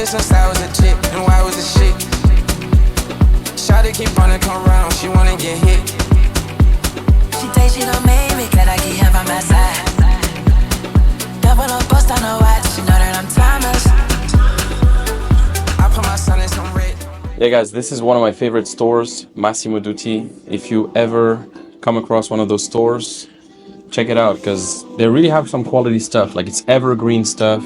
it since I was a chick, and why was the shit? Shawty keep wanna come round, she wanna get hit. She thinks she don't make me, glad I keep her by my side. Double up, bust on her watch, she know that I'm timeless. I put my son in some red. Yeah guys, this is one of my favorite stores, Massimo Dutti. If you ever come across one of those stores, check it out because they really have some quality stuff. Like it's evergreen stuff,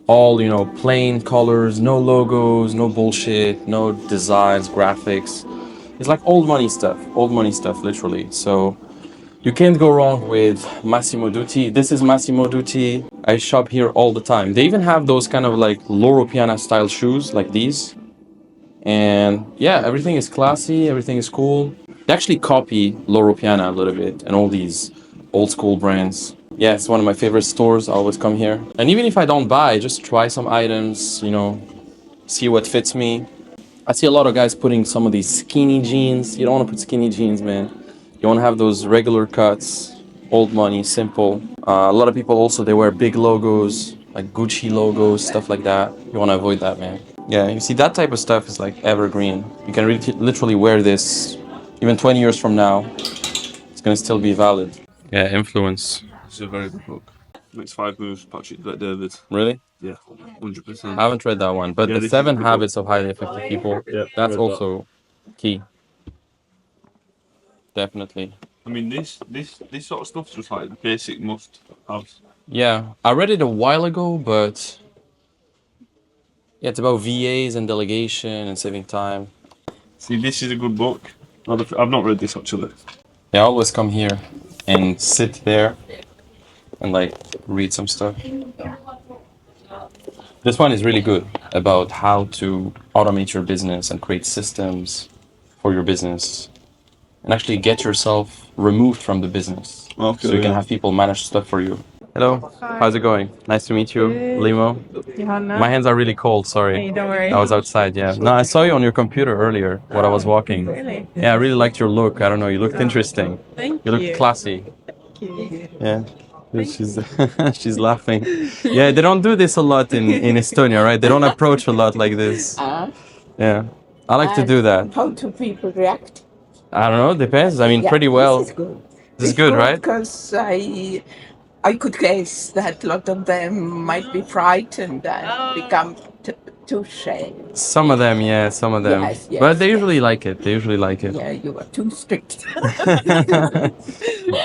all, you know, plain colors, no logos, no bullshit, no designs, graphics. It's like old money stuff literally. So you can't go wrong with Massimo Dutti. This is Massimo Dutti. I shop here all the time. They even have those kind of like Loro Piana style shoes like these. And yeah, everything is classy, everything is cool. They actually copy Loro Piana a little bit and all these old school brands. Yeah, it's one of my favorite stores. I always come here. And even if I don't buy, just try some items, you know, see what fits me. I see a lot of guys putting some of these skinny jeans. You don't want to put skinny jeans, man. You want to have those regular cuts, old money, simple. A lot of people also, they wear big logos, like Gucci logos, stuff like that. You want to avoid that, man. Yeah, you see, that type of stuff is like evergreen. You can literally wear this even 20 years from now. It's going to still be valid. Yeah, influence. It's a very good book. Next 5 moves, Patrick David. Really? Yeah, 100%. I haven't read that one, but Yeah, the this is 7 a good Habits of Highly Effective People, Yeah, that's read also key. Definitely. I mean, this sort of stuff's just like basic must-haves. Yeah, I read it a while ago, but yeah, it's about VAs and delegation and saving time. See, this is a good book. I've not read this actually. Yeah, I always come here and sit there and like read some stuff. This one is really good about how to automate your business and create systems for your business and actually get yourself removed from the business. Okay, So you can have people manage stuff for you. Hello, how's it going? Nice to meet you, Limo. Johanna. My hands are really cold, sorry. Hey, don't worry. I was outside, yeah. No, I saw you on your computer earlier while I was walking. Really? Yeah, I really liked your look. I don't know, you looked interesting. Thank You you. looked classy. Thank you. Yeah. She's she's laughing. Yeah, they don't do this a lot in Estonia, right? They don't approach a lot like this. Yeah. I like to do that. How do people react? I don't know, depends. I mean, pretty well. This is good. This is good, right? Because I could guess that a lot of them might be frightened and become too shy. Some of them, yeah, some of them. Yes, yes, But they yes. usually like it. They usually like it. Yeah, you are too strict. Yeah.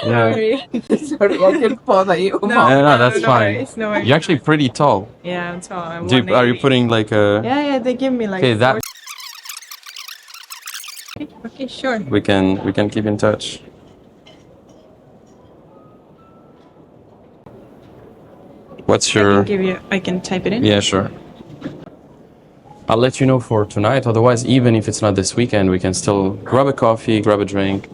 Sorry. Sorry, I didn't bother you. No, that's no fine. worries, no worries. You're actually pretty tall. Yeah, I'm tall. I'm Are you 180. putting like a... Yeah, they give me like. Okay, that... Okay, sure. We can keep in touch. What's your... I can type it in. Yeah, sure. I'll let you know for tonight. Otherwise, even if it's not this weekend, we can still grab a coffee, grab a drink.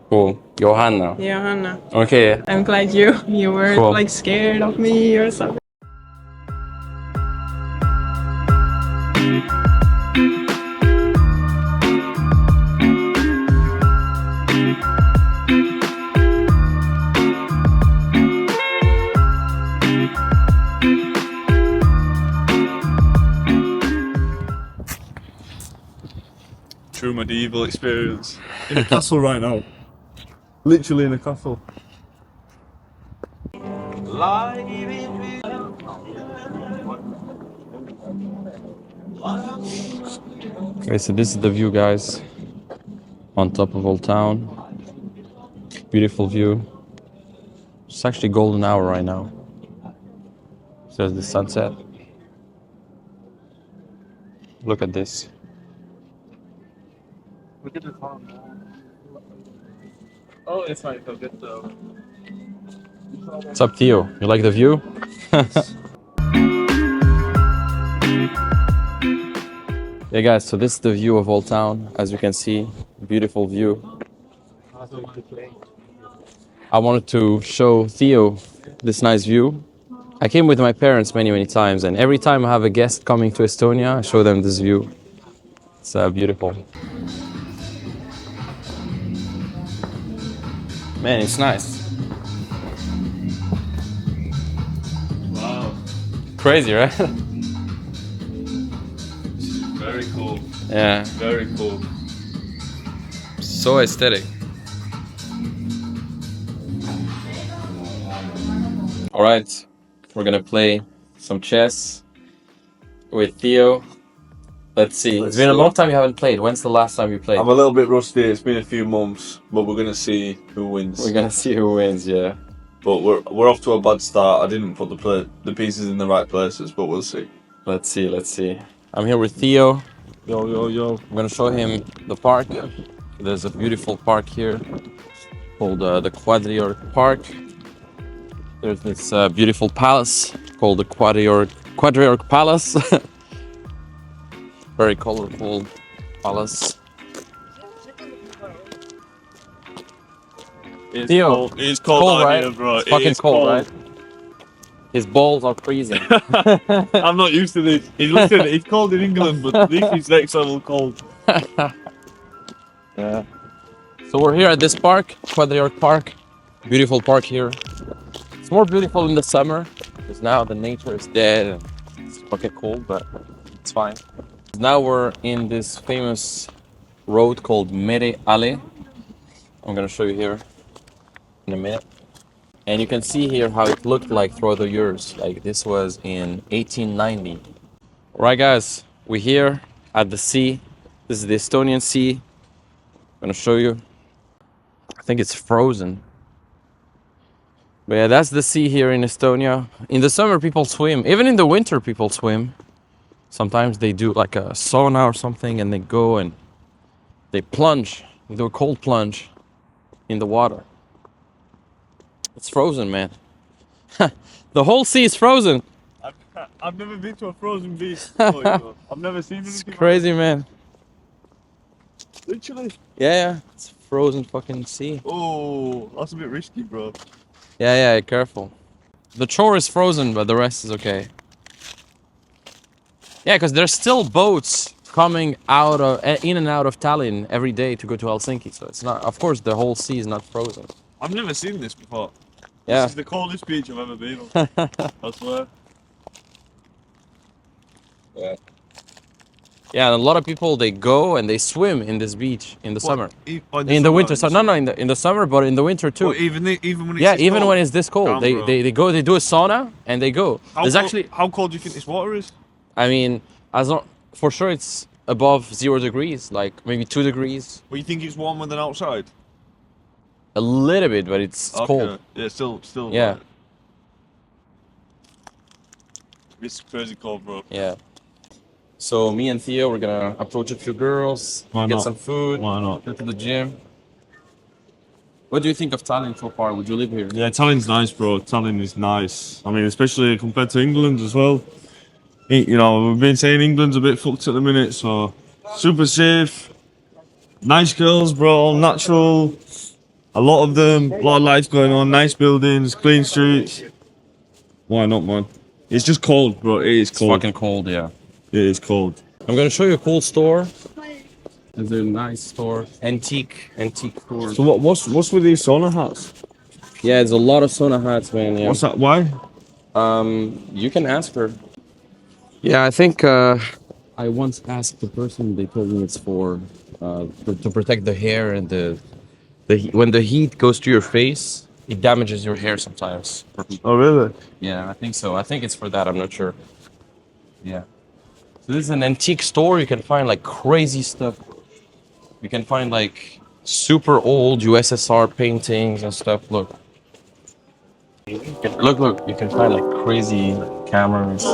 Cool. Johanna. Johanna. Okay. I'm glad you were Cool. like scared of me or something. True medieval experience. In a castle right now. Literally in a castle. Okay, so this is the view, guys. On top of Old Town. Beautiful view. It's actually golden hour right now. So there's the sunset. Look at this. Oh, it's fine. I'll get the... What's up, Theo? You like the view? Yeah, guys, so this is the view of Old Town. As you can see, beautiful view. I wanted to show Theo this nice view. I came with my parents many times, and every time I have a guest coming to Estonia, I show them this view. It's beautiful. Man, it's nice. Wow. Crazy, right? Yeah, Very cool. so aesthetic. All right, we're gonna play some chess with Theo. Let's see. It's been a long time you haven't played. When's the last time you played? I'm a little bit rusty. It's been a few months, but we're gonna see who wins. We're gonna see who wins. Yeah. But we're off to a bad start. I didn't put the pieces in the right places, but we'll see. Let's see. Let's see. I'm here with Theo. Yo. I'm gonna show him the park. There's a beautiful park here called the Quadriorg Park. There's this beautiful palace called the Quadriorg Palace. Very colorful palace. It's Theo, cold. It's cold, cold, out right? here, bro. It's fucking is cold, right? His balls are freezing. I'm not used to this. Listen, it's cold in England, but this is next level cold. Yeah. So we're here at this park, Quadriorg Park. Beautiful park here. It's more beautiful in the summer because now the nature is dead and it's fucking cold, but it's fine. Now we're in this famous road called Mere Ale. I'm gonna show you here in a minute. And you can see here how it looked like throughout the years. Like this was in 1890. All right, guys, we're here at the sea. This is the Estonian Sea. I'm gonna show you. I think it's frozen. But yeah, that's the sea here in Estonia. In the summer, people swim. Even in the winter, people swim. Sometimes they do like a sauna or something and they go and they plunge. They do a cold plunge in the water. It's frozen, man. The whole sea is frozen. I've never been to a frozen beach. I've never seen It's anything. crazy, man. Literally. Yeah, it's frozen fucking sea. Oh, that's a bit risky, bro. Yeah, careful. The shore is frozen, but the rest is okay. Yeah, because there's still boats coming out of in and out of Tallinn every day to go to Helsinki. So it's not. Of course, the whole sea is not frozen. I've never seen this before. Yeah. This is the coldest beach I've ever been on. I swear. Yeah, and a lot of people they go and they swim in this beach in the summer. In the winter, so no, in the summer, but in the winter too. Well, even when it's Yeah, this even cold? when it's this cold, Damn, they, bro. they go, they do a sauna and they go. How cold do you think this water is? I mean, for sure it's above 0 degrees, like maybe 2 degrees, Well, you think it's warmer than outside? a little bit, but it's cold. Yeah, still. Yeah. Like, it's crazy cold, bro. Yeah. So me and Theo, we're gonna approach a few girls, Why get not? some food, Why not? go to the gym. What do you think of Tallinn so far? Would you live here? Yeah, Tallinn's nice, bro. Tallinn is nice. I mean, especially compared to England as well. You know, we've been saying England's a bit fucked at the minute, so super safe. Nice girls, bro. Natural. A lot of them. A lot of life going on. Nice buildings, clean streets. Why not, man? It's just cold, bro. It is It's cold. fucking cold, yeah. It is cold. I'm gonna show you a cool store. It's a nice store, antique store. So what's with these sauna hats? Yeah, there's a lot of sauna hats, man. Yeah. What's that? Why? You can ask her. Yeah, I think I once asked the person. They told me it's for to protect the hair and when the heat goes to your face, it damages your hair sometimes. Oh, really? Yeah, I think so. I think it's for that. I'm not sure. Yeah. So this is an antique store. You can find like crazy stuff. You can find like super old USSR paintings and stuff. Look. Look. You can find like crazy cameras.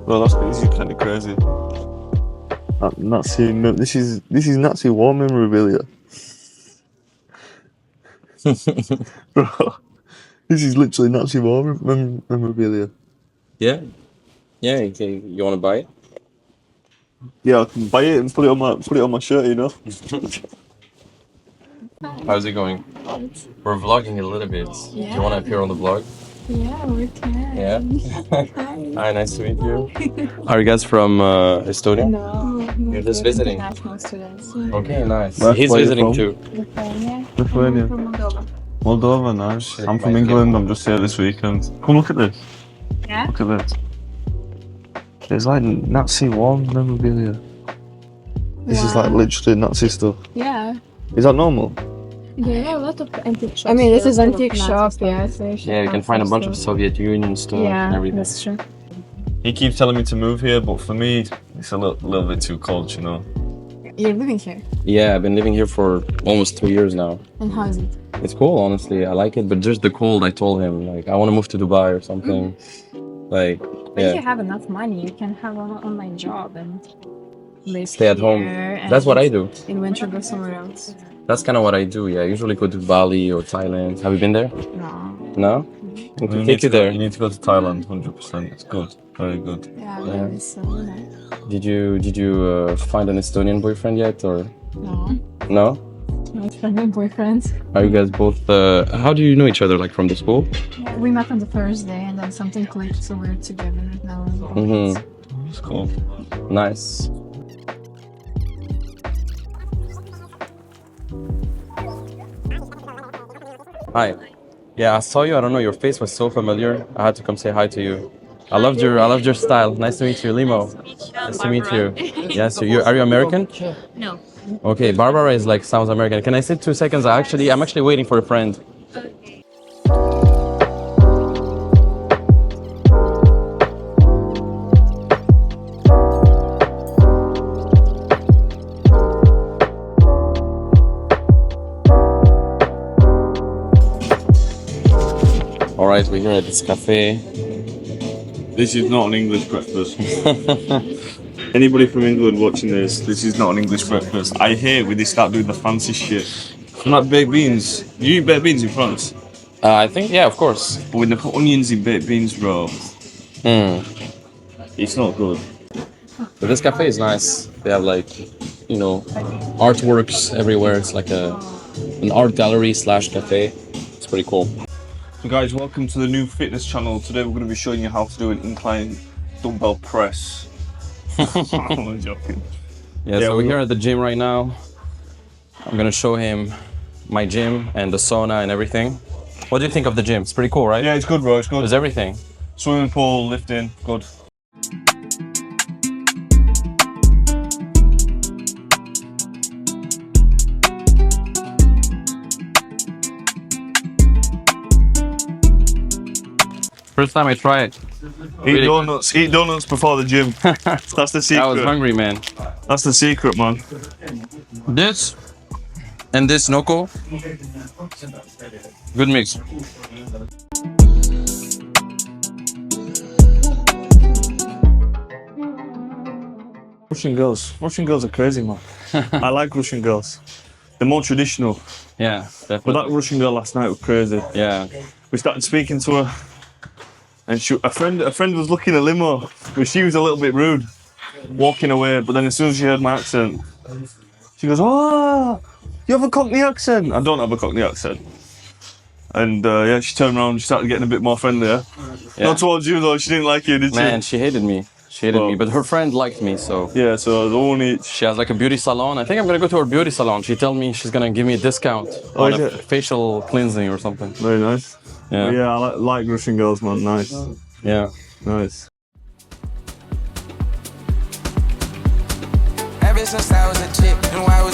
Well, this is kind of crazy. Nazi. This is Nazi war memorabilia. Bro, this is literally Nazi war memorabilia. Yeah. Yeah. You want to buy it? Yeah, I can buy it and put it on my shirt. You know. How's it going? We're vlogging a little bit. Do you want to appear on the vlog? Yeah, we can. Yeah. Hi. Hi, nice to meet you. Are you guys from Estonia? No, You're just visiting. international students. Okay, nice. Where- He's where you visiting from? too. Lithuania. Lithuania. From Moldova. Moldova, nice. I'm from my England. I'm just here this weekend. Come look at this. Yeah? Look at this. There's like Nazi war memorabilia. This is like Wow. literally Nazi stuff. Yeah. Is that normal? Yeah, a lot of antique shops. I mean, this is antique shop, yeah. So Yeah, you can find a bunch of Soviet Union stuff and Yeah, everything. that's true. He keeps telling me to move here, but for me, it's a little bit too cold, you know. You're living here. Yeah, I've been living here for almost 2 years now. And how is it? It's cool, honestly. I like it, but just the cold. I told him, like, I want to move to Dubai or something. Like, But if you yeah, have enough money, you can have an online job and live stay at home. here and That's what I do. in winter go somewhere else. That's kind of what I do. Yeah, I usually go to Bali or Thailand. Have you been there? No. No? You Okay, need take to you go- there. You need to go to Thailand, 100%. It's good, very good. Yeah, really so nice. Did you find an Estonian boyfriend yet or No. no? Not from my boyfriends. Are you guys both? How do you know each other? Like from the school? Yeah, we met on the first day and then something clicked, so we're together now. Mm-hmm. It's cool. Nice. Hi. Yeah, I saw you. I don't know. Your face was so familiar. I had to come say hi to you. I loved your style. Nice to meet you, Limo. Nice to meet you. Yes, are you American? No. Okay, Barbara is like sounds American. Can I sit 2 seconds? I'm actually waiting for a friend. All right, we're here at this cafe. This is not an English breakfast. Anybody from England watching this is not an English breakfast. I hate when they start doing the fancy shit. Like baked beans. You eat baked beans in France? I think, yeah, of course. But when they put onions in baked beans, bro, it's not good. But this cafe is nice. They have like, artworks everywhere. It's like an art gallery / cafe. It's pretty cool. So guys, welcome to the new fitness channel. Today we're going to be showing you how to do an incline dumbbell press. I'm joking. Yeah, so we're here at the gym right now. I'm gonna show him my gym and the sauna and everything. What do you think of the gym? It's pretty cool, right? Yeah, it's good, bro. It's good. There's everything. Swimming pool, lifting, good. First time I try it. Eat donuts before the gym. That's the secret. I was hungry, man. That's the secret, man. This and this Noko. Good mix. Russian girls are crazy, man. I like Russian girls. They're more traditional. Yeah, But definitely. that Russian girl last night was crazy. Yeah. We started speaking to her, and a friend was looking at Limo, but she was a little bit rude, walking away. But then as soon as she heard my accent, she goes, "Oh, you have a Cockney accent." I don't have a Cockney accent. And yeah, she turned around and started getting a bit more friendlier. Yeah. Not towards you though. She didn't like you, did she? Man, she hated me. She hated Well- me, but her friend liked me, so. Yeah. So the only She has like a beauty salon. I think I'm gonna go to her beauty salon. She told me she's gonna give me a discount on is a it? facial cleansing or something. very nice. Yeah. Yeah, I like Russian girls, man. Nice, Yeah. nice. Ever since I was a chick, and why was